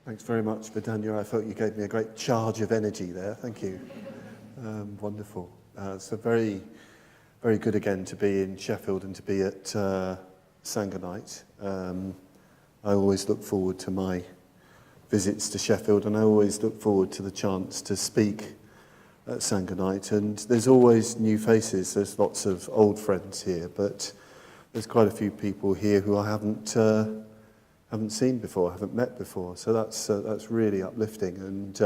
Thanks very much, Vidanya. I thought you gave me a great charge of energy there. Thank you. Wonderful. So very, very good again to be in Sheffield and to be at Sangha Night. I always look forward to my visits to Sheffield, and I always look forward to the chance to speak at Sangha Night. And there's always new faces. There's lots of old friends here, but there's quite a few people here who I haven't seen before, haven't met before. So that's really uplifting. And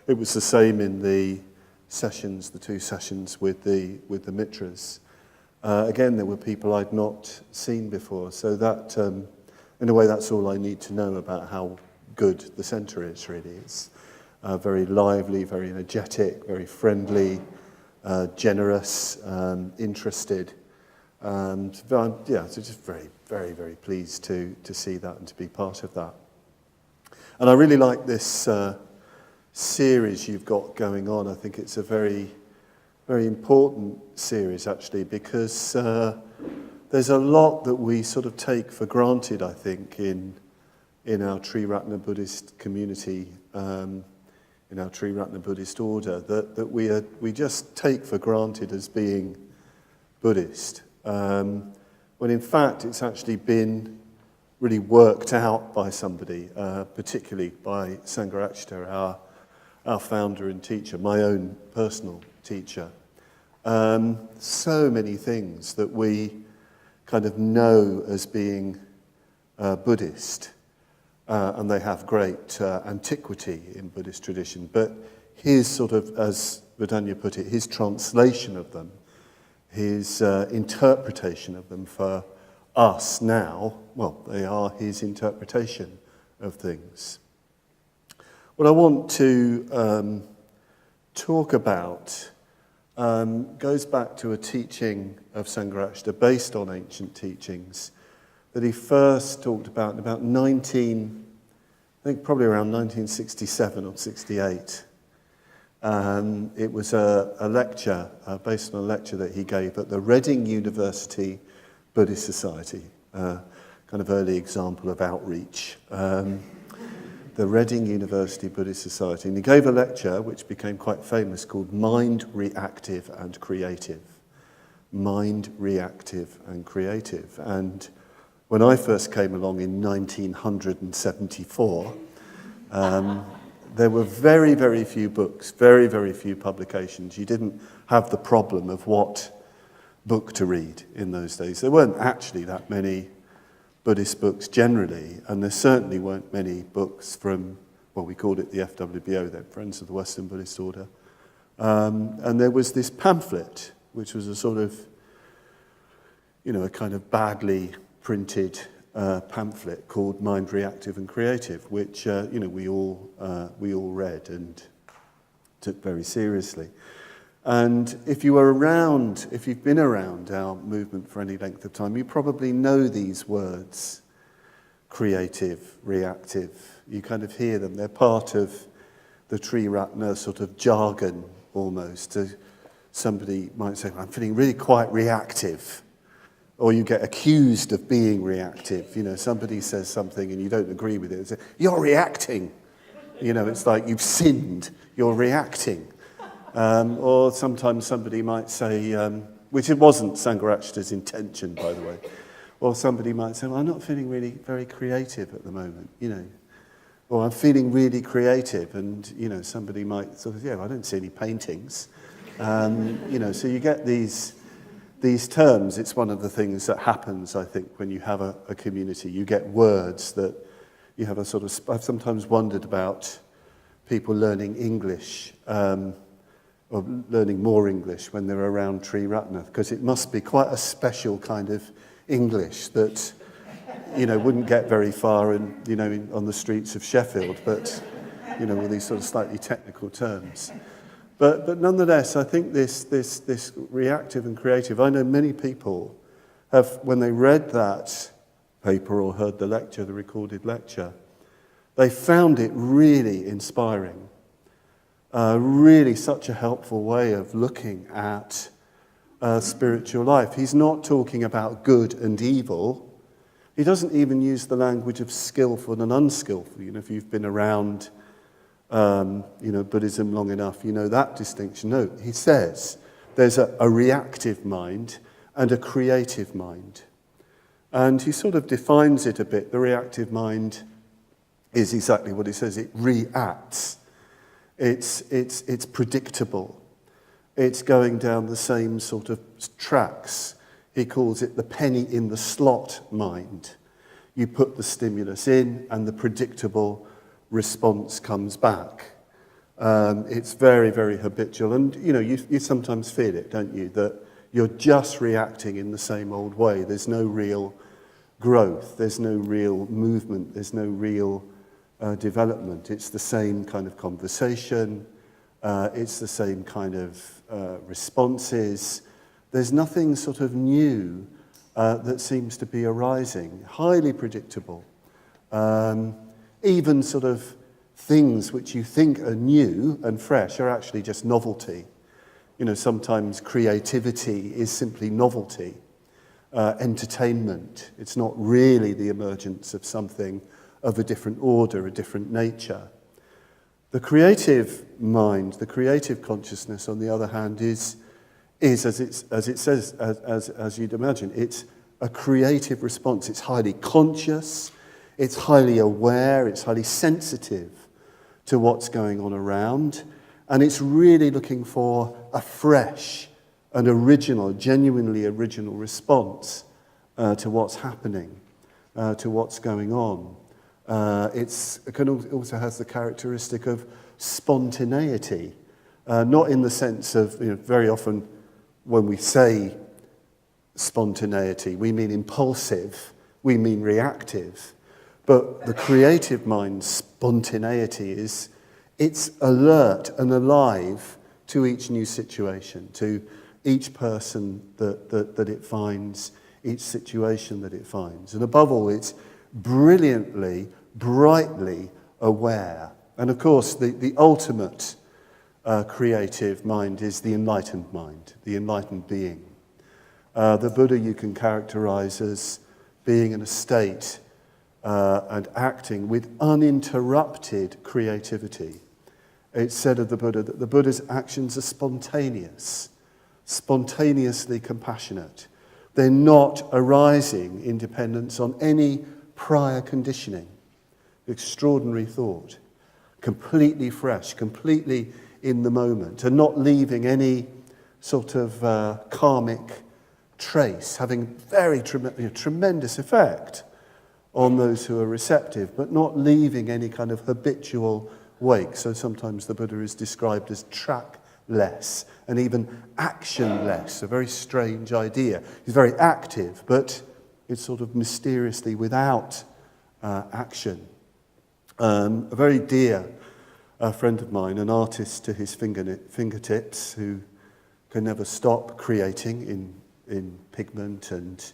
it was the same in the sessions, the two sessions with the Mitras. Again, there were people I'd not seen before. So that, in a way, that's all I need to know about how good the centre is, really. It's very lively, very energetic, very friendly, generous, interested. And so just very, very, very pleased to see that and to be part of that. And I really like this series you've got going on. I think it's a very, very important series, actually, because there's a lot that we sort of take for granted, I think, in our Triratna Buddhist community, in our Triratna Buddhist order, that we just take for granted as being Buddhist. When in fact it's actually been really worked out by somebody, particularly by Sangharakshita, our founder and teacher, my own personal teacher. So many things that we kind of know as being Buddhist, and they have great antiquity in Buddhist tradition, but his sort of, as Vidanya put it, his translation of them, his interpretation of them for us now, well, they are his interpretation of things. What I want to talk about goes back to a teaching of Sangharakshita based on ancient teachings that he first talked about in about probably around 1967 or 68. It was a lecture, based on a lecture that he gave at the Reading University Buddhist Society, kind of early example of outreach. The Reading University Buddhist Society. And he gave a lecture which became quite famous called Mind, Reactive and Creative. Mind, Reactive and Creative. And when I first came along in 1974, there were very, very few books, very, very few publications. You didn't have the problem of what book to read in those days. There weren't actually that many Buddhist books generally, and there certainly weren't many books from, well, we called it the FWBO then, Friends of the Western Buddhist Order. And there was this pamphlet, which was a sort of, a kind of badly printed pamphlet called Mind, Reactive and Creative, which we all read and took very seriously. And if you've been around our movement for any length of time, you probably know these words: creative, reactive. You kind of hear them. They're part of the Triratna sort of jargon almost. Somebody might say, "I'm feeling really quite reactive." Or you get accused of being reactive. Somebody says something and you don't agree with it. They say, "You're reacting." It's like you've sinned. You're reacting. Or sometimes somebody might say, which it wasn't Sangharakshita's intention, by the way. Or somebody might say, "Well, I'm not feeling really very creative at the moment, Or I'm feeling really creative. And, somebody might sort of, I don't see any paintings. So you get these terms. It's one of the things that happens, I think, when you have a community. You get words that you have a sort of... I've sometimes wondered about people learning English, or learning more English when they're around Triratna, because it must be quite a special kind of English that, wouldn't get very far on the streets of Sheffield, but, with these sort of slightly technical terms. But nonetheless, I think this reactive and creative, I know many people have, when they read that paper or heard the lecture, the recorded lecture, they found it really inspiring. Really such a helpful way of looking at spiritual life. He's not talking about good and evil, He doesn't even use the language of skillful and unskillful. If you've been around, Buddhism long enough, you know that distinction. No, he says there's a reactive mind and a creative mind. And he sort of defines it a bit. The reactive mind is exactly what he says. It reacts. It's predictable. It's going down the same sort of tracks. He calls it the penny in the slot mind. You put the stimulus in and the predictable response comes back. It's very, very habitual. And, you sometimes feel it, don't you, that you're just reacting in the same old way. There's no real growth. There's no real movement. There's no real development. It's the same kind of conversation. It's the same kind of responses. There's nothing sort of new that seems to be arising. Highly predictable. Even sort of things which you think are new and fresh are actually just novelty. Sometimes creativity is simply novelty. Entertainment. It's not really the emergence of something of a different order, a different nature. The creative mind, the creative consciousness, on the other hand, is as it says, as you'd imagine, it's a creative response. It's highly conscious, it's highly aware, it's highly sensitive to what's going on around, and it's really looking for a fresh, an original, genuinely original response to what's happening, to what's going on. It also has the characteristic of spontaneity, not in the sense of, very often when we say spontaneity, we mean impulsive, we mean reactive. But the creative mind's spontaneity it's alert and alive to each new situation, to each person that it finds, each situation that it finds. And above all, it's brilliantly, brightly aware. And of course, the ultimate creative mind is the enlightened mind, the enlightened being. The Buddha you can characterize as being in a state and acting with uninterrupted creativity. It's said of the Buddha that the Buddha's actions are spontaneous, spontaneously compassionate. They're not arising in dependence on any prior conditioning. Extraordinary thought. Completely fresh, completely in the moment, and not leaving any sort of karmic trace, having very tremendous effect on those who are receptive, but not leaving any kind of habitual wake. So sometimes the Buddha is described as trackless and even actionless, a very strange idea. He's very active, but it's sort of mysteriously without action. A very dear friend of mine, an artist to his fingertips, who can never stop creating in pigment and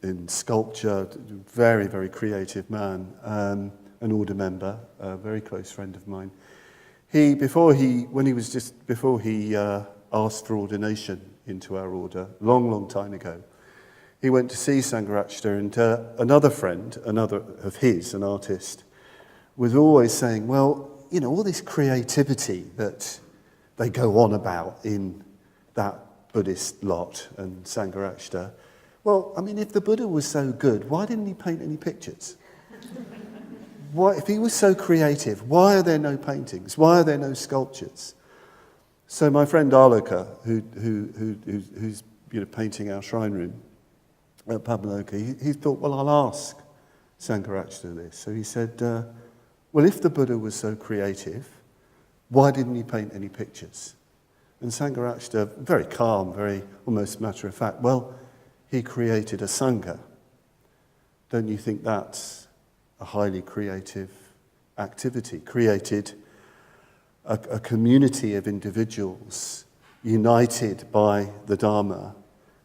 in sculpture. Very, very creative man, an order member, a very close friend of mine. Before he asked for ordination into our order, long time ago, he went to see Sangharakshita, and another friend, another of his, an artist, was always saying, well, all this creativity that they go on about in that Buddhist lot and Sangharakshita, well, I mean, if the Buddha was so good, why didn't he paint any pictures? If he was so creative, why are there no paintings? Why are there no sculptures? So my friend Aloka, who's painting our shrine room at Padmavajra, he thought, well, I'll ask Sangharakshita this. So he said, well, if the Buddha was so creative, why didn't he paint any pictures? And Sangharakshita, very calm, very almost matter of fact, well, he created a Sangha. Don't you think that's a highly creative activity? Created a community of individuals united by the Dharma,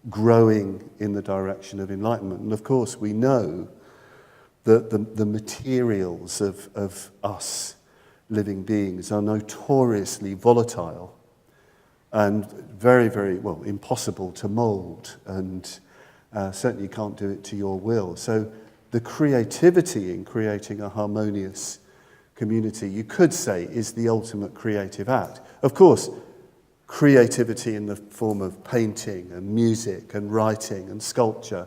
growing in the direction of enlightenment. And of course, we know that the materials of us living beings are notoriously volatile and very, very, impossible to mould and Certainly you can't do it to your will. So the creativity in creating a harmonious community, you could say, is the ultimate creative act. Of course, creativity in the form of painting and music and writing and sculpture,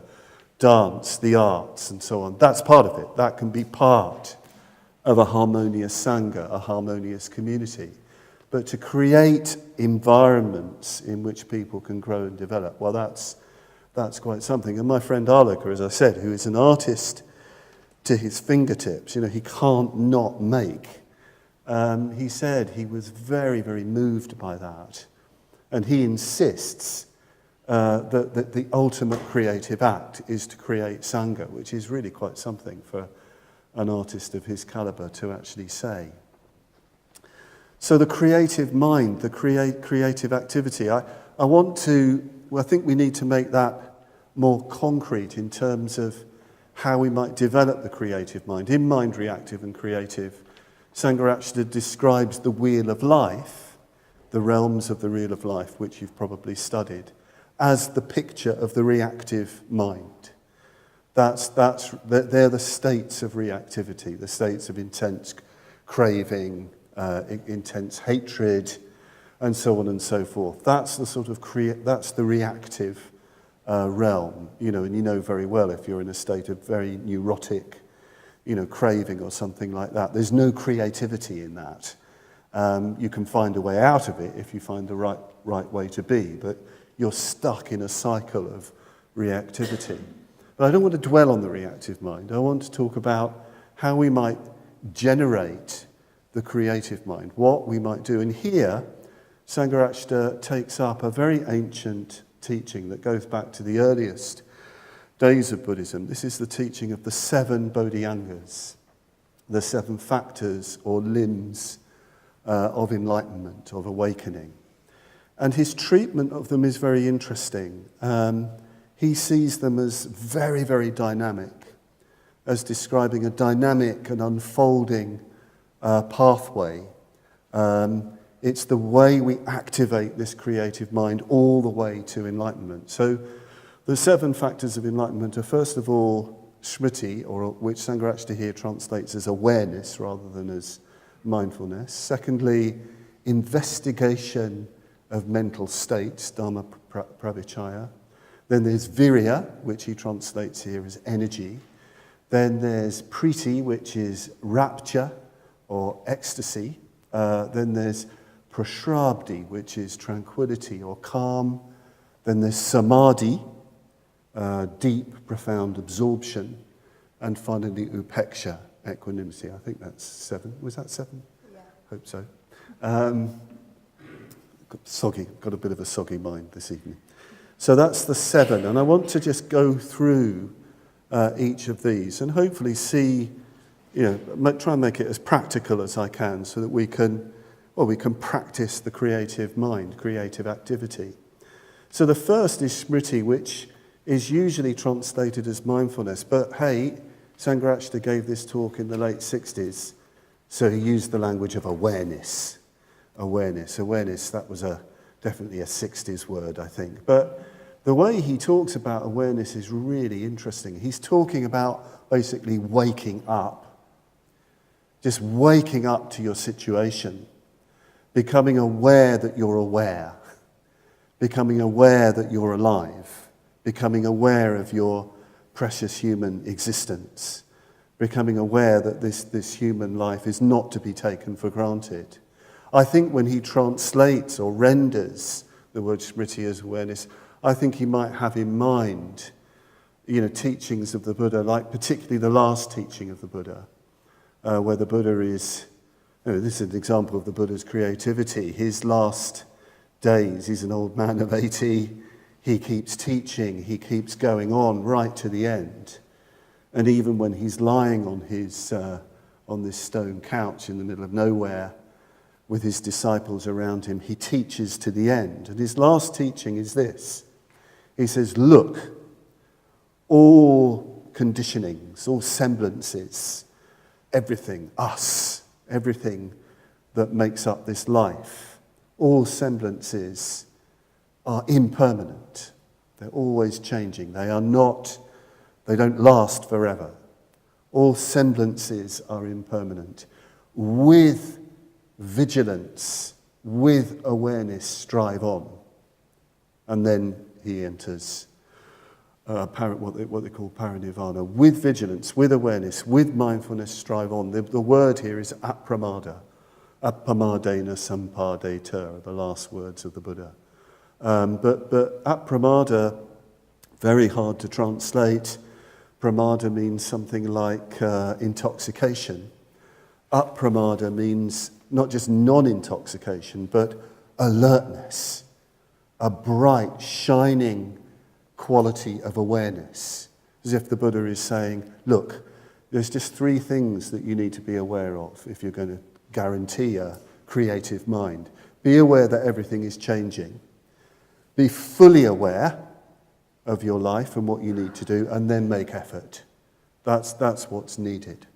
dance, the arts and so on, that's part of it. That can be part of a harmonious Sangha, a harmonious community. But to create environments in which people can grow and develop, well, that's quite something. And my friend Alaka, as I said, who is an artist to his fingertips, he can't not make. He said he was very, very moved by that. And he insists that the ultimate creative act is to create Sangha, which is really quite something for an artist of his caliber to actually say. So the creative mind, the creative activity, I think we need to make that more concrete in terms of how we might develop the creative mind. In Mind, Reactive and Creative, Sangharakshita describes the wheel of life, the realms of the wheel of life, which you've probably studied, as the picture of the reactive mind. They're the states of reactivity, the states of intense craving, intense hatred, and so on and so forth. That's the sort of that's the reactive realm, and you know very well if you're in a state of very neurotic, craving or something like that. There's no creativity in that. You can find a way out of it if you find the right way to be, but you're stuck in a cycle of reactivity. But I don't want to dwell on the reactive mind. I want to talk about how we might generate the creative mind, what we might do. And here, Sangharakshita takes up a very ancient teaching that goes back to the earliest days of Buddhism. This is the teaching of the 7 Bodhisangas, the 7 factors or limbs of enlightenment, of awakening. And his treatment of them is very interesting. He sees them as very, very dynamic, as describing a dynamic and unfolding pathway. It's the way we activate this creative mind all the way to enlightenment. So the 7 factors of enlightenment are, first of all, smriti, or which Sangharakshita here translates as awareness rather than as mindfulness. Secondly, investigation of mental states, dhamma pravichaya. Then there's virya, which he translates here as energy. Then there's priti, which is rapture or ecstasy. Then there's prashrabdi, which is tranquility or calm. Then there's samadhi, deep, profound absorption. And finally, upeksha, equanimity. I think that's 7. Was that 7? Yeah. Hope so. Got a bit of a soggy mind this evening. So that's the 7, and I want to just go through each of these and hopefully see, try and make it as practical as I can so that we can practice the creative mind, creative activity. So the first is smriti, which is usually translated as mindfulness, but hey, Sangharakshita gave this talk in the late 60s, so he used the language of awareness. Awareness, that was definitely a 60s word, I think. But the way he talks about awareness is really interesting. He's talking about basically waking up. Just waking up to your situation. Becoming aware that you're aware. Becoming aware that you're alive. Becoming aware of your precious human existence. Becoming aware that this human life is not to be taken for granted. I think when he translates or renders the word smriti as awareness, I think he might have in mind, teachings of the Buddha, like particularly the last teaching of the Buddha, where the Buddha is, this is an example of the Buddha's creativity. His last days, he's an old man of 80, he keeps teaching, he keeps going on right to the end. And even when he's lying on this stone couch in the middle of nowhere, with his disciples around him, he teaches to the end. And his last teaching is this. He says, look, all conditionings, all semblances, everything, us, everything that makes up this life, all semblances are impermanent, They're always changing. They don't last forever. All semblances are impermanent. With vigilance, with awareness, strive on. And then he enters what they call parinirvana. With vigilance, with awareness, with mindfulness, strive on. The word here is appramada. Appamadena sampadeta are the last words of the Buddha. But appramada, very hard to translate. Pramada means something like intoxication. Appramada means not just non-intoxication, but alertness, a bright, shining quality of awareness. As if the Buddha is saying, look, there's just 3 things that you need to be aware of if you're going to guarantee a creative mind. Be aware that everything is changing. Be fully aware of your life and what you need to do, and then make effort. That's what's needed.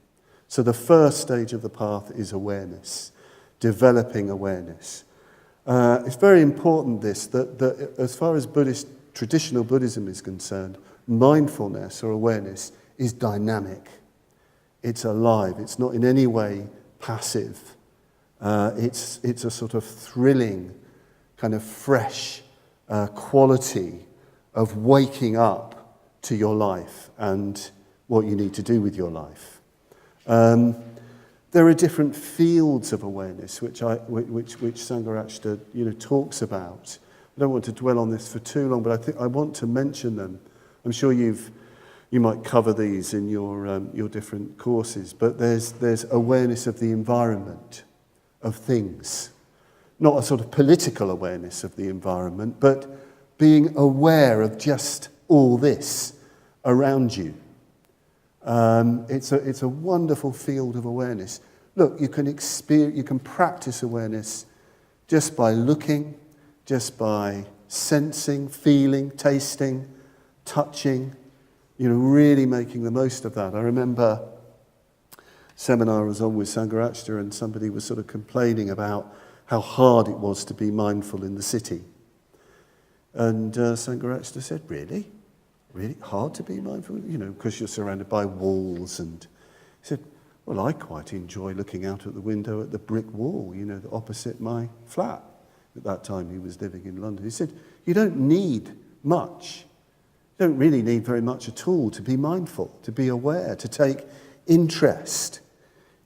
So the first stage of the path is awareness, developing awareness. It's very important that as far as traditional Buddhism is concerned, mindfulness or awareness is dynamic. It's alive. It's not in any way passive. It's a sort of thrilling, kind of fresh quality of waking up to your life and what you need to do with your life. There are different fields of awareness which Sangharakshita talks about. I don't want to dwell on this for too long, but I want to mention them. I'm sure you might cover these in your different courses, but there's awareness of the environment, of things. Not a sort of political awareness of the environment, but being aware of just all this around you. It's a wonderful field of awareness. Look, you can practice awareness just by looking, just by sensing, feeling, tasting, touching, really making the most of that. I remember a seminar I was on with Sangharakshita, and somebody was sort of complaining about how hard it was to be mindful in the city. And Sangharakshita said, really? Really hard to be mindful? Because you're surrounded by walls. And he said, well, I quite enjoy looking out at the window at the brick wall, opposite my flat. At that time he was living in London. He said, you don't need much. You don't really need very much at all to be mindful, to be aware, to take interest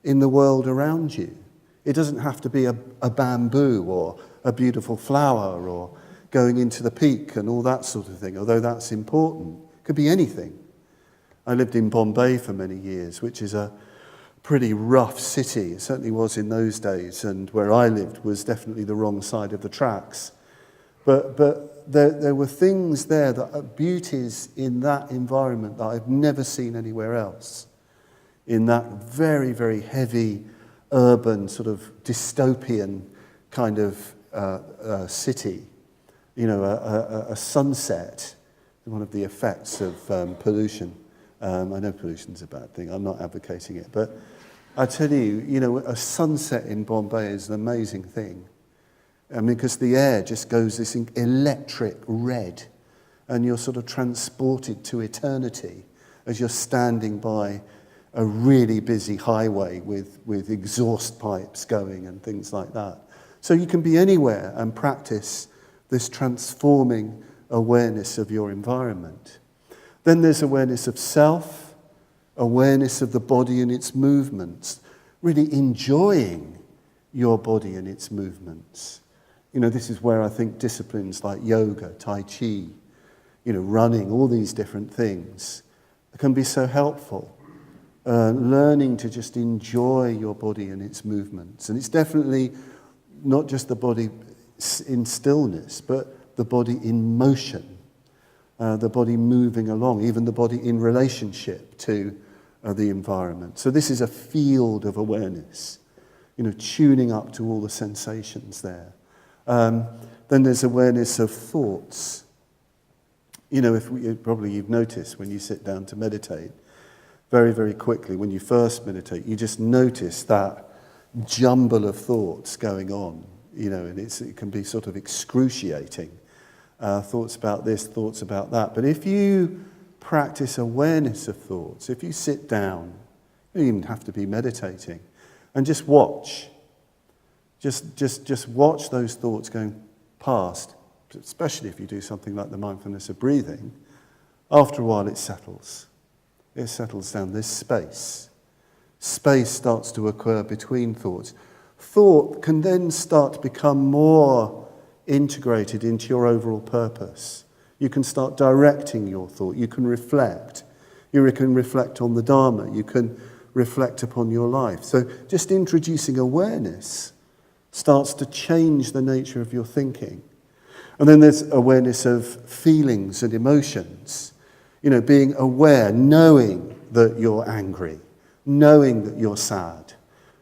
in the world around you. It doesn't have to be a bamboo or a beautiful flower or going into the peak and all that sort of thing, although that's important. It could be anything. I lived in Bombay for many years, which is a pretty rough city. It certainly was in those days, and where I lived was definitely the wrong side of the tracks. But there were things there, beauties in that environment that I've never seen anywhere else. In that very, very heavy, urban, sort of dystopian kind of city. A sunset, one of the effects of pollution. I know pollution's a bad thing, I'm not advocating it, but I tell you, a sunset in Bombay is an amazing thing. I mean, because the air just goes this electric red, and you're sort of transported to eternity as you're standing by a really busy highway with exhaust pipes going and things like that. So you can be anywhere and practice this transforming awareness of your environment. Then there's awareness of self, awareness of the body and its movements, really enjoying your body and its movements. This is where I think disciplines like yoga, Tai Chi, running, all these different things can be so helpful. Learning to just enjoy your body and its movements. And it's definitely not just the body in stillness, but the body in motion, the body moving along, even the body in relationship to the environment. So this is a field of awareness, tuning up to all the sensations there. Then there's awareness of thoughts. Probably you've noticed when you sit down to meditate, very, very quickly, when you first meditate, you just notice that jumble of thoughts going on, and it can be sort of excruciating. thoughts about this, thoughts about that. But if you practice awareness of thoughts, if you sit down, you don't even have to be meditating, and just watch. Just watch those thoughts going past, especially if you do something like the mindfulness of breathing. After a while it settles. It settles down. There's space. Space starts to occur between thoughts. Thought can then start to become more integrated into your overall purpose. You can start directing your thought. You can reflect. You can reflect on the Dharma. You can reflect upon your life. So just introducing awareness starts to change the nature of your thinking. And then there's awareness of feelings and emotions. Being aware, knowing that you're angry, knowing that you're sad,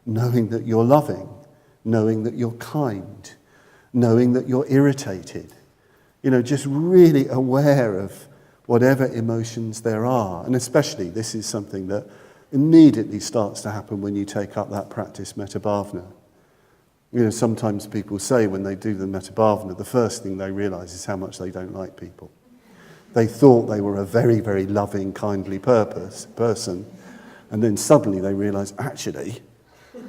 knowing that you're loving, knowing that you're kind, knowing that you're irritated. Just really aware of whatever emotions there are. And especially this is something that immediately starts to happen when you take up that practice, Padmavajra. Sometimes people say when they do the Padmavajra, the first thing they realise is how much they don't like people. They thought they were a very, very loving, kindly person, and then suddenly they realise, actually,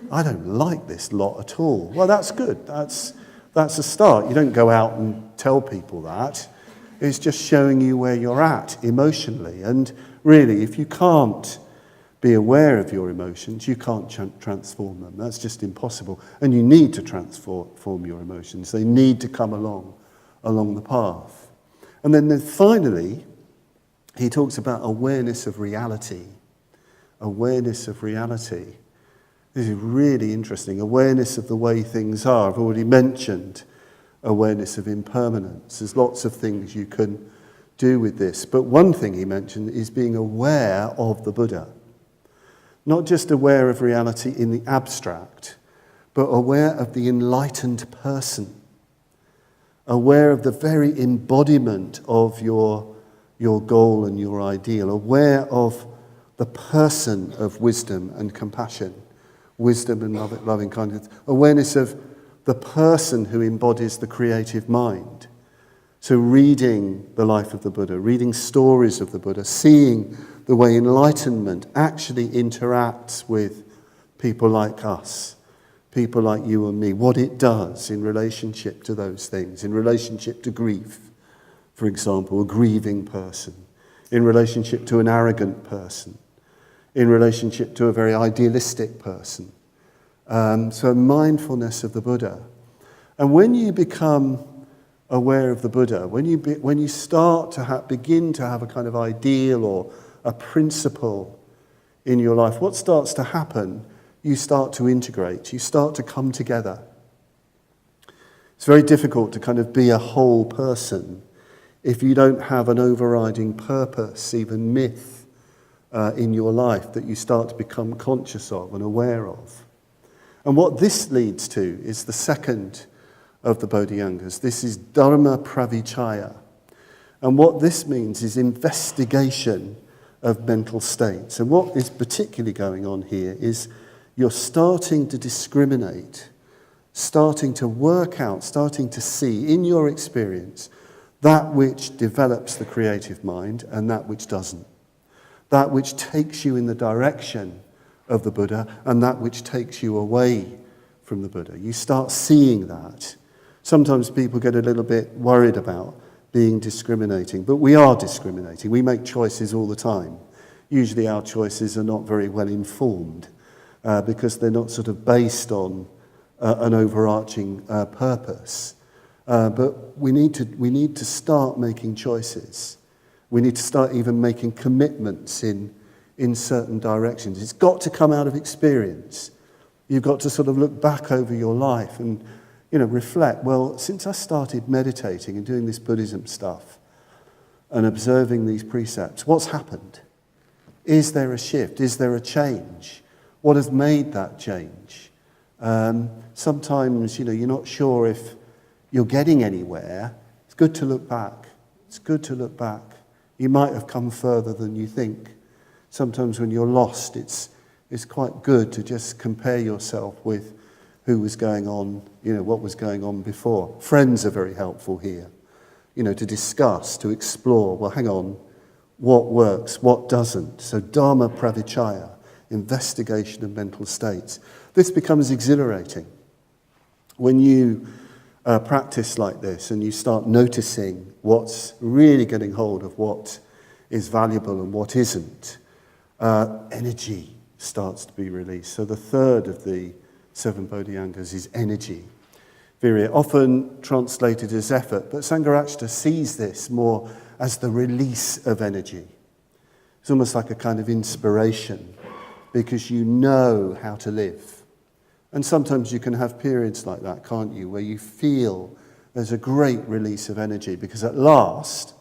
I don't like this lot at all. Well, that's good. That's a start. You don't go out and tell people that. It's just showing you where you're at emotionally. And really, if you can't be aware of your emotions, you can't transform them. That's just impossible. And you need to transform your emotions. They need to come along the path. And then finally, he talks about awareness of reality. Awareness of reality. This is really interesting. Awareness of the way things are. I've already mentioned awareness of impermanence. There's lots of things you can do with this. But one thing he mentioned is being aware of the Buddha. Not just aware of reality in the abstract, but aware of the enlightened person. Aware of the very embodiment of your goal and your ideal. Aware of the person of wisdom and compassion. Wisdom and loving kindness. Awareness of the person who embodies the creative mind. So reading the life of the Buddha, reading stories of the Buddha, seeing the way enlightenment actually interacts with people like us, people like you and me, what it does in relationship to those things, in relationship to grief, for example, a grieving person, in relationship to an arrogant person, in relationship to a very idealistic person. So mindfulness of the Buddha. And when you become aware of the Buddha, when you start to begin to have a kind of ideal or a principle in your life, what starts to happen? You start to integrate, you start to come together. It's very difficult to kind of be a whole person if you don't have an overriding purpose, even myth, in your life that you start to become conscious of and aware of. And what this leads to is the second of the Bodhisangas. This is Dharma Pravichaya. And what this means is investigation of mental states. And what is particularly going on here is you're starting to discriminate, starting to work out, starting to see in your experience that which develops the creative mind and that which doesn't. That which takes you in the direction of the Buddha and that which takes you away from the Buddha. You start seeing that. Sometimes people get a little bit worried about being discriminating, but we are discriminating. We make choices all the time. Usually our choices are not very well informed because they're not sort of based on an overarching purpose. But we need to start making choices. We need to start even making commitments in certain directions. It's got to come out of experience. You've got to sort of look back over your life and reflect, well, since I started meditating and doing this Buddhism stuff and observing these precepts, what's happened? Is there a shift? Is there a change? What has made that change? Sometimes, you're not sure if you're getting anywhere. It's good to look back. It's good to look back. You might have come further than you think. Sometimes when you're lost, it's quite good to just compare yourself with who was going on, what was going on before. Friends are very helpful here. to discuss, to explore, well, hang on, what works, what doesn't. So Dharma Pravichaya, investigation of mental states. This becomes exhilarating. When you practice like this and you start noticing what's really getting hold of what is valuable and what isn't, energy starts to be released. So the third of the 7 Bodhisangas is energy. Virya, often translated as effort, but Sangharakshita sees this more as the release of energy. It's almost like a kind of inspiration, because you know how to live. And sometimes you can have periods like that, can't you, where you feel there's a great release of energy, because at last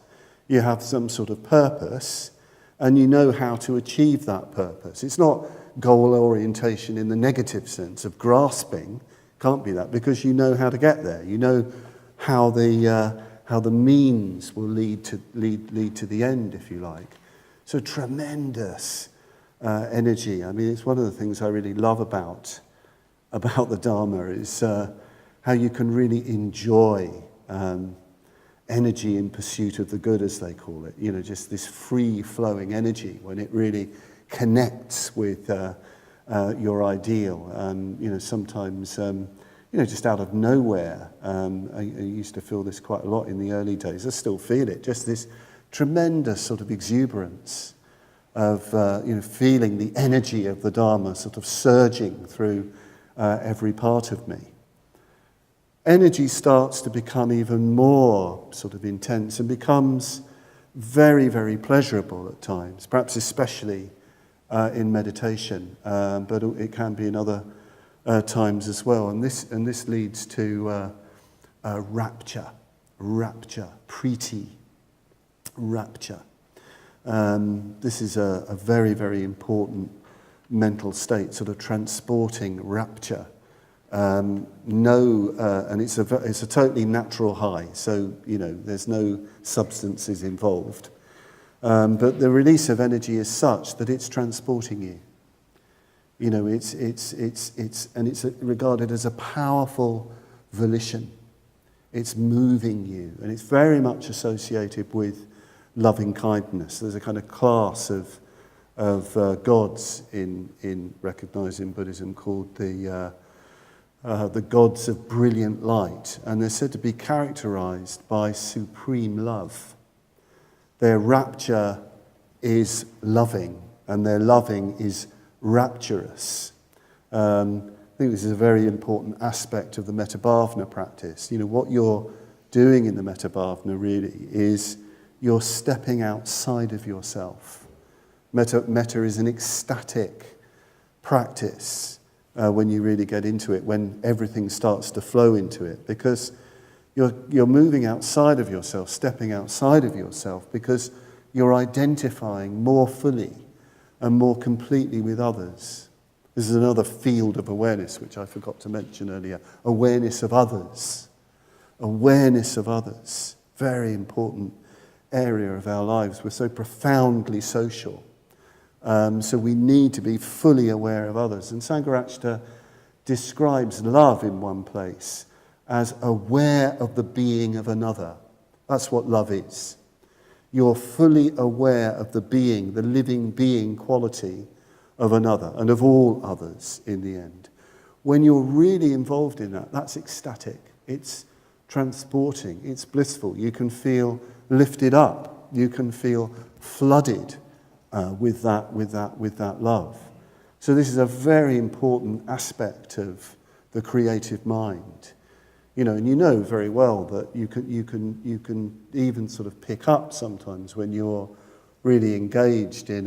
you have some sort of purpose, and you know how to achieve that purpose. It's not goal orientation in the negative sense of grasping. Can't be that, because you know how to get there. You know how the means will lead to the end, if you like. So tremendous energy. I mean, it's one of the things I really love about the Dharma is how you can really enjoy energy in pursuit of the good, as they call it. Just this free-flowing energy when it really connects with your ideal. Sometimes, just out of nowhere. I used to feel this quite a lot in the early days. I still feel it. Just this tremendous sort of exuberance of, feeling the energy of the Dharma sort of surging through every part of me. Energy starts to become even more sort of intense and becomes very, very pleasurable at times, perhaps especially in meditation, but it can be in other times as well. And this leads to rapture, priti, rapture. This is a very, very important mental state, sort of transporting rapture. And it's a totally natural high, so there's no substances involved. But the release of energy is such that it's transporting you. It's regarded as a powerful volition. It's moving you, and it's very much associated with loving kindness. There's a kind of class of gods recognized in Buddhism called the gods of brilliant light, and they're said to be characterized by supreme love. Their rapture is loving, and their loving is rapturous. I think this is a very important aspect of the Metabhavana practice. What you're doing in the Metabhavana really is you're stepping outside of yourself. Metta is an ecstatic practice when you really get into it, when everything starts to flow into it, because you're moving outside of yourself, stepping outside of yourself, because you're identifying more fully and more completely with others. This is another field of awareness, which I forgot to mention earlier. Awareness of others. Awareness of others. Very important area of our lives. We're so profoundly social. So we need to be fully aware of others. And Sangharakshita describes love in one place as aware of the being of another. That's what love is. You're fully aware of the being, the living being quality of another and of all others in the end. When you're really involved in that, that's ecstatic. It's transporting. It's blissful. You can feel lifted up. You can feel flooded with that love. So this is a very important aspect of the creative mind. And you know very well that you can even sort of pick up sometimes when you're really engaged in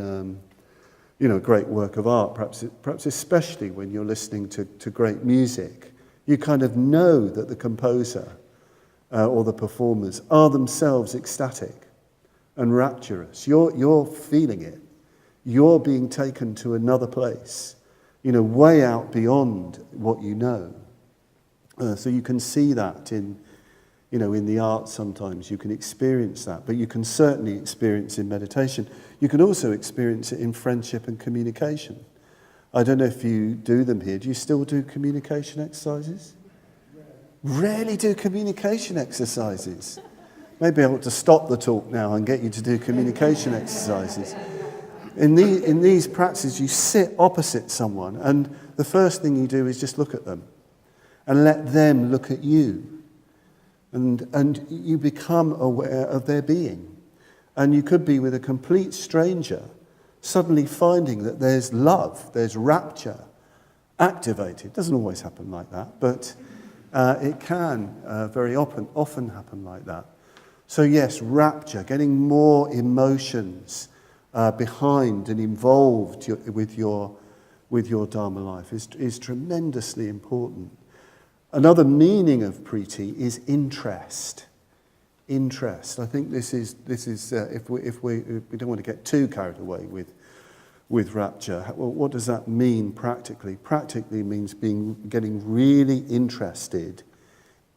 a great work of art, perhaps especially when you're listening to great music. You kind of know that the composer or the performers are themselves ecstatic and rapturous. You're feeling it. You're being taken to another place, way out beyond what you know. So you can see that in the arts sometimes. You can experience that, but you can certainly experience in meditation. You can also experience it in friendship and communication. I don't know if you do them here. Do you still do communication exercises? Rarely do communication exercises. Maybe I ought to stop the talk now and get you to do communication exercises. In these practices, you sit opposite someone, and the first thing you do is just look at them and let them look at you. And you become aware of their being. And you could be with a complete stranger, suddenly finding that there's love, there's rapture activated. It doesn't always happen like that, but it can very often happen like that. So yes, rapture, getting more emotions behind and involved with your Dharma life is tremendously important. Another meaning of priti is interest. Interest. I think this is if we don't want to get too carried away with rapture. What does that mean practically? Practically means getting really interested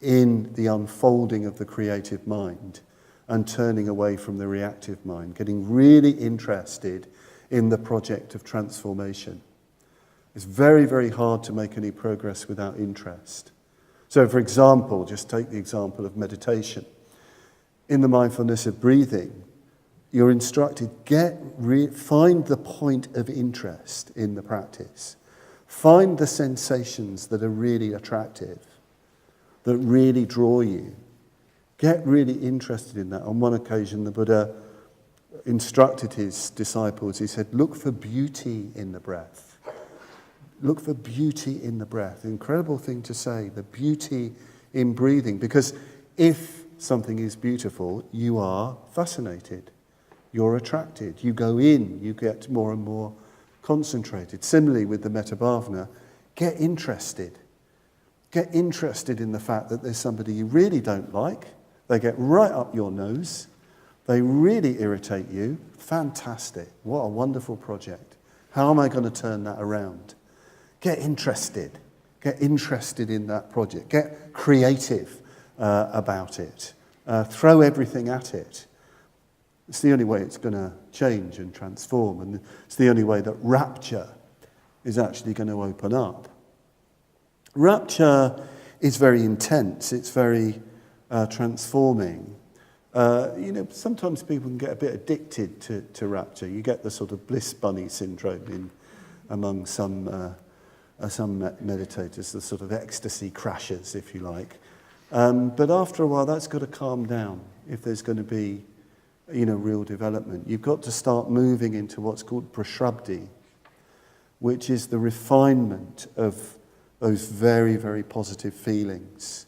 in the unfolding of the creative mind and turning away from the reactive mind, getting really interested in the project of transformation. It's very, very hard to make any progress without interest. So, for example, just take the example of meditation. In the mindfulness of breathing, you're instructed, find the point of interest in the practice. Find the sensations that are really attractive, that really draw you. Get really interested in that. On one occasion, the Buddha instructed his disciples, he said, look for beauty in the breath. Look for beauty in the breath. Incredible thing to say, the beauty in breathing. Because if something is beautiful, you are fascinated. You're attracted. You go in, you get more and more concentrated. Similarly with the Padmavajra, get interested. Get interested in the fact that there's somebody you really don't like. They get right up your nose. They really irritate you. Fantastic. What a wonderful project. How am I going to turn that around? Get interested. Get interested in that project. Get creative about it. Throw everything at it. It's the only way it's going to change and transform, and it's the only way that rapture is actually going to open up. Rapture is very intense. It's very transforming. Sometimes people can get a bit addicted to rapture. You get the sort of bliss bunny syndrome among some meditators, the sort of ecstasy crashers, if you like. But after a while, that's got to calm down if there's going to be, real development. You've got to start moving into what's called prashrabdi, which is the refinement of those very, very positive feelings,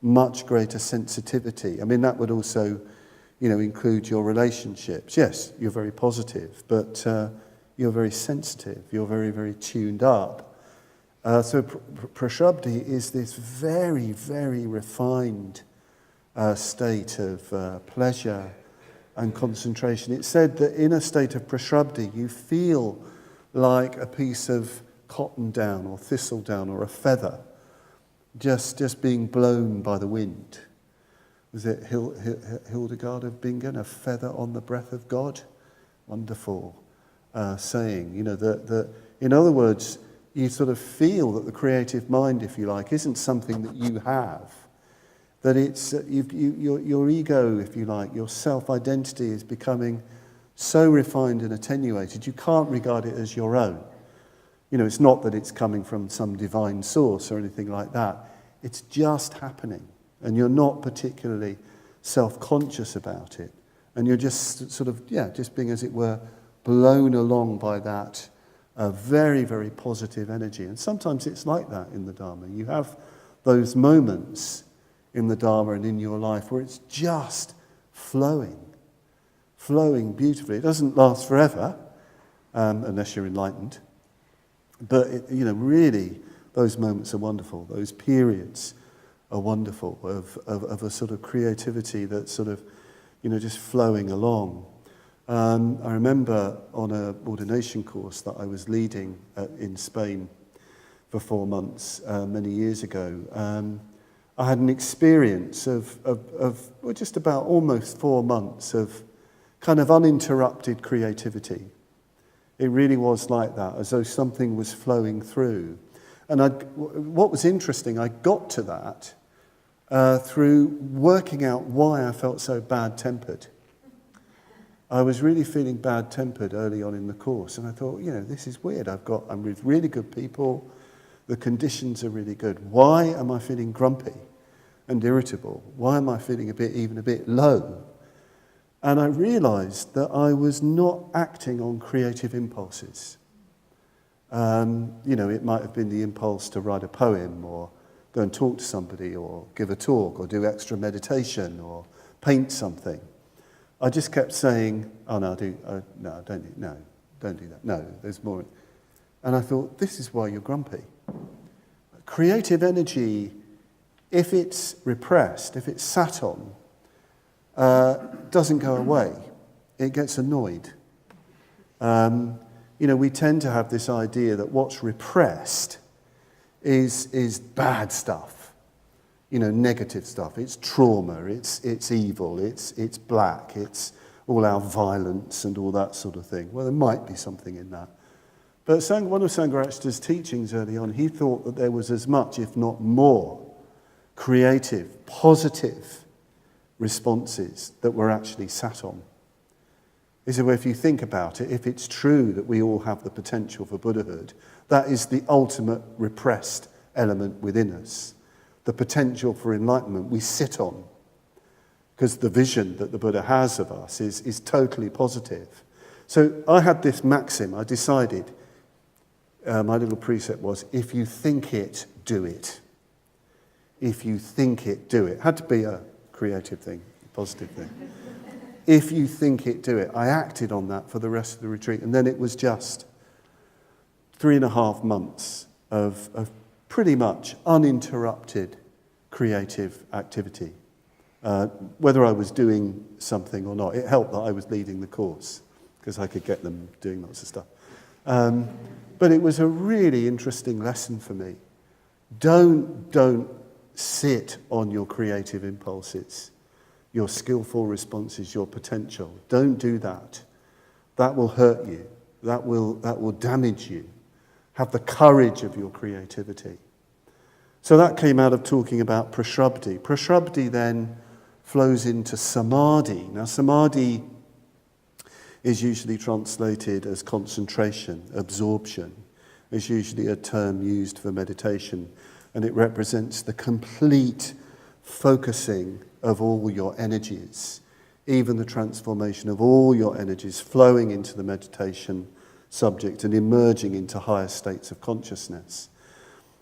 much greater sensitivity. I mean, that would also, include your relationships. Yes, you're very positive, but you're very sensitive. You're very, very tuned up. So prashrabdi is this very, very refined state of pleasure and concentration. It's said that in a state of prashrabdi, you feel like a piece of cotton down or thistle down or a feather just being blown by the wind. Was it Hildegard of Bingen, a feather on the breath of God? Wonderful saying. That in other words, you sort of feel that the creative mind, if you like, isn't something that you have. That it's your ego, if you like, your self-identity is becoming so refined and attenuated, you can't regard it as your own. It's not that it's coming from some divine source or anything like that. It's just happening, and you're not particularly self-conscious about it. And you're just sort of, just being, as it were, blown along by that very, very positive energy. And sometimes it's like that in the Dharma. You have those moments in the Dharma and in your life where it's just flowing beautifully. It doesn't last forever, unless you're enlightened. But, really, those moments are wonderful. Those periods are wonderful of a sort of creativity that's sort of, just flowing along. I remember on an ordination course that I was leading in Spain for 4 months many years ago. I had an experience of just about almost 4 months of kind of uninterrupted creativity. It really was like that, as though something was flowing through. And what was interesting, I got to that through working out why I felt so bad-tempered. I was really feeling bad-tempered early on in the course, and I thought, this is weird. I'm with really good people. The conditions are really good. Why am I feeling grumpy and irritable? Why am I feeling even a bit low? And I realised that I was not acting on creative impulses. It might have been the impulse to write a poem or go and talk to somebody or give a talk or do extra meditation or paint something. I just kept saying, don't do that. No, there's more. And I thought, this is why you're grumpy. Creative energy, if it's repressed, if it's sat on, doesn't go away. It gets annoyed. We tend to have this idea that what's repressed is bad stuff, negative stuff. It's trauma, it's evil, it's black, it's all our violence and all that sort of thing. Well, there might be something in that. But one of Sangharakshita's teachings early on, he thought that there was as much, if not more, creative, positive responses that were actually sat on. He said, well, if you think about it, if it's true that we all have the potential for Buddhahood, that is the ultimate repressed element within us. The potential for enlightenment we sit on, because the vision that the Buddha has of us is totally positive. So I had this maxim. I decided, my little precept was, if you think it, do it. If you think it, do it. Had to be a creative thing, a positive thing. If you think it, do it. I acted on that for the rest of the retreat, and then it was just 3.5 months of pretty much uninterrupted creative activity. Whether I was doing something or not, it helped that I was leading the course, because I could get them doing lots of stuff. But it was a really interesting lesson for me. Don't sit on your creative impulses, your skillful responses, your potential. Don't do that. That will hurt you. That will damage you. Have the courage of your creativity. So that came out of talking about prashrabdhi. Prashrabdhi then flows into samadhi. Now, samadhi is usually translated as concentration, absorption. It's usually a term used for meditation, and it represents the complete focusing of all your energies, even the transformation of all your energies flowing into the meditation subject and emerging into higher states of consciousness.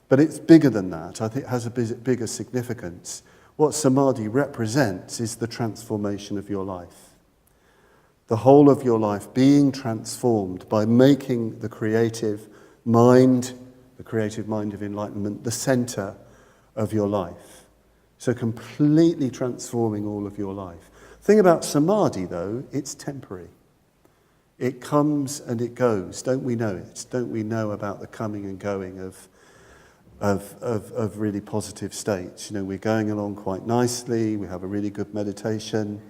But it's bigger than that. I think it has a bigger significance. What samadhi represents is the transformation of your life. The whole of your life being transformed by making the creative mind of enlightenment, the center of your life. So completely transforming all of your life. The thing about samadhi, though, it's temporary. It comes and it goes. Don't we know it? Don't we know about the coming and going of really positive states? We're going along quite nicely. We have a really good meditation.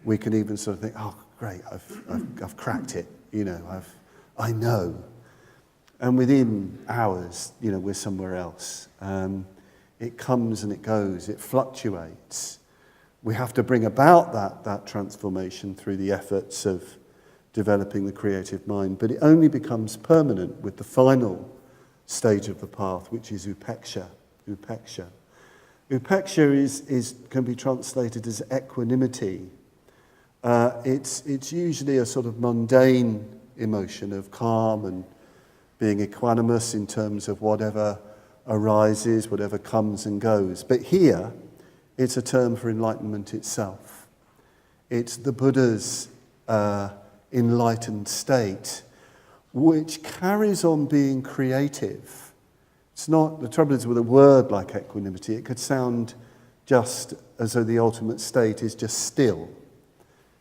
We can even sort of think, oh, great, I've cracked it. I know. And within hours, we're somewhere else. It comes and it goes. It fluctuates. We have to bring about that transformation through the efforts of developing the creative mind. But it only becomes permanent with the final stage of the path, which is upeksha. Upeksha. Upeksha can be translated as equanimity. It's usually a sort of mundane emotion of calm and being equanimous in terms of whatever arises, whatever comes and goes. But here, it's a term for enlightenment itself. It's the Buddha's enlightened state, which carries on being creative. It's not, the trouble is with a word like equanimity, it could sound just as though the ultimate state is just still.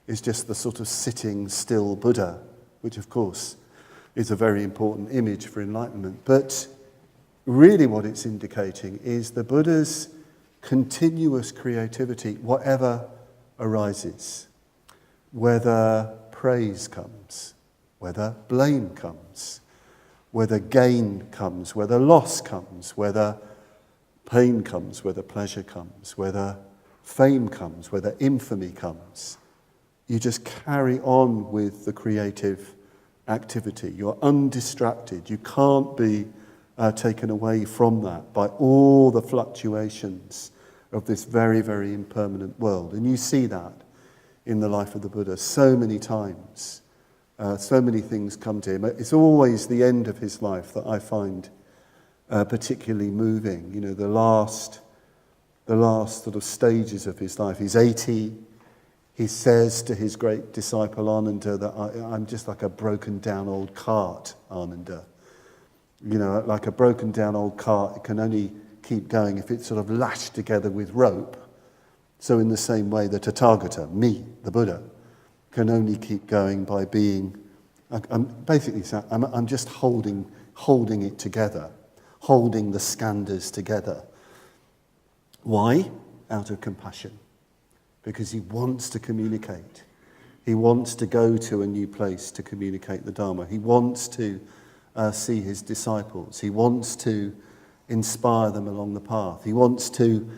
It's just the sort of sitting still Buddha, which of course is a very important image for enlightenment. But really what it's indicating is the Buddha's continuous creativity, whatever arises, whether praise comes, whether blame comes, whether gain comes, whether loss comes, whether pain comes, whether pleasure comes, whether fame comes, whether infamy comes, you just carry on with the creative activity. You're undistracted. You can't be taken away from that by all the fluctuations of this very, very impermanent world. And you see that in the life of the Buddha so many times. So many things come to him. It's always the end of his life that I find particularly moving. You know, the last sort of stages of his life. He's 80. He says to his great disciple Ananda that I'm just like a broken down old cart, Ananda. You know, like a broken down old cart, it can only keep going if it's sort of lashed together with rope. So in the same way, the Tathagata, me, the Buddha, can only keep going by being, I'm just holding it together, holding the skandhas together. Why? Out of compassion. Because he wants to communicate. He wants to go to a new place to communicate the Dharma. He wants to see his disciples. He wants to inspire them along the path. He wants to,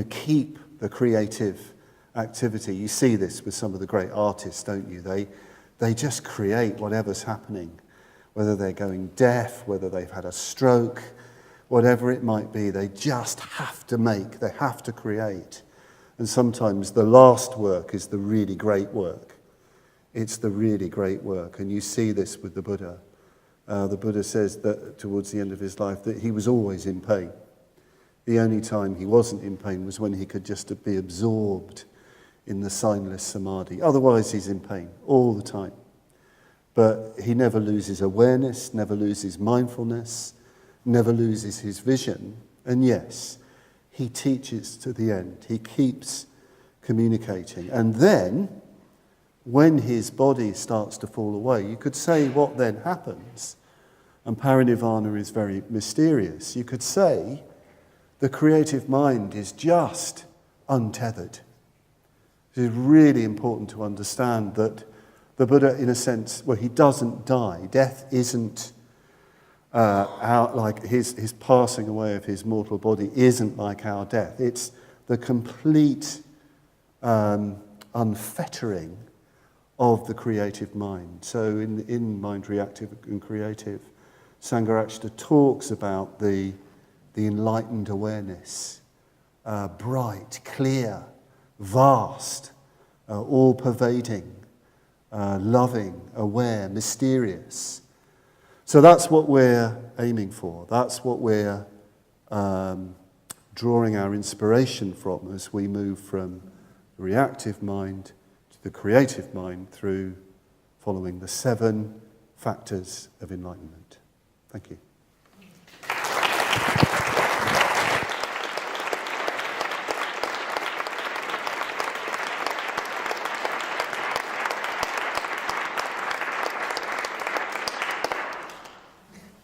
keep the creative activity. You see this with some of the great artists, don't you? They just create whatever's happening, whether they're going deaf, whether they've had a stroke, whatever it might be. They just have to make, they have to create. And sometimes the last work is the really great work. It's the really great work. And you see this with the Buddha. The Buddha says that towards the end of his life that he was always in pain. The only time he wasn't in pain was when he could just be absorbed in the signless samadhi. Otherwise he's in pain all the time. But he never loses awareness, never loses mindfulness, never loses his vision. And yes, he teaches to the end. He keeps communicating. And then, when his body starts to fall away, you could say what then happens. And parinirvana is very mysterious. You could say the creative mind is just untethered. It is really important to understand that the Buddha, in a sense, he doesn't die. Death isn't out like his passing away of his mortal body isn't like our death. It's the complete unfettering of the creative mind. So in Mind Reactive and Creative, Sangharakshita talks about the enlightened awareness, bright, clear, vast, all-pervading, loving, aware, mysterious. So that's what we're aiming for. That's what we're drawing our inspiration from as we move from the reactive mind to the creative mind through following the 7 factors of enlightenment. Thank you.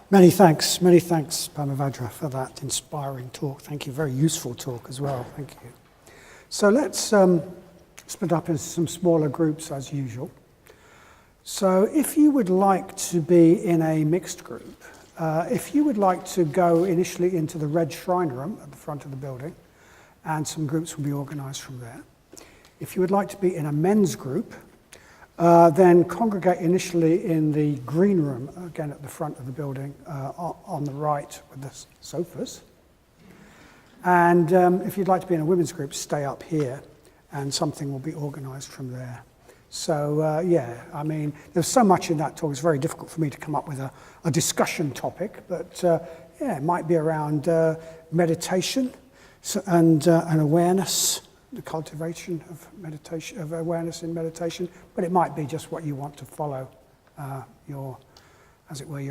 Many thanks, Padmavajra, for that inspiring talk. Thank you, very useful talk as well, thank you. So let's split up into some smaller groups as usual. So if you would like to be in a mixed group, if you would like to go initially into the red shrine room at the front of the building, and some groups will be organised from there. If you would like to be in a men's group, then congregate initially in the green room, again at the front of the building, on the right with the sofas. And if you'd like to be in a women's group, stay up here, and something will be organised from there. So, there's so much in that talk, it's very difficult for me to come up with a discussion topic, but it might be around meditation and awareness, the cultivation of meditation, of awareness in meditation, but it might be just what you want to follow your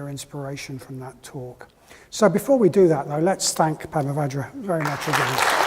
inspiration from that talk. So before we do that, though, let's thank Padmavajra very much again.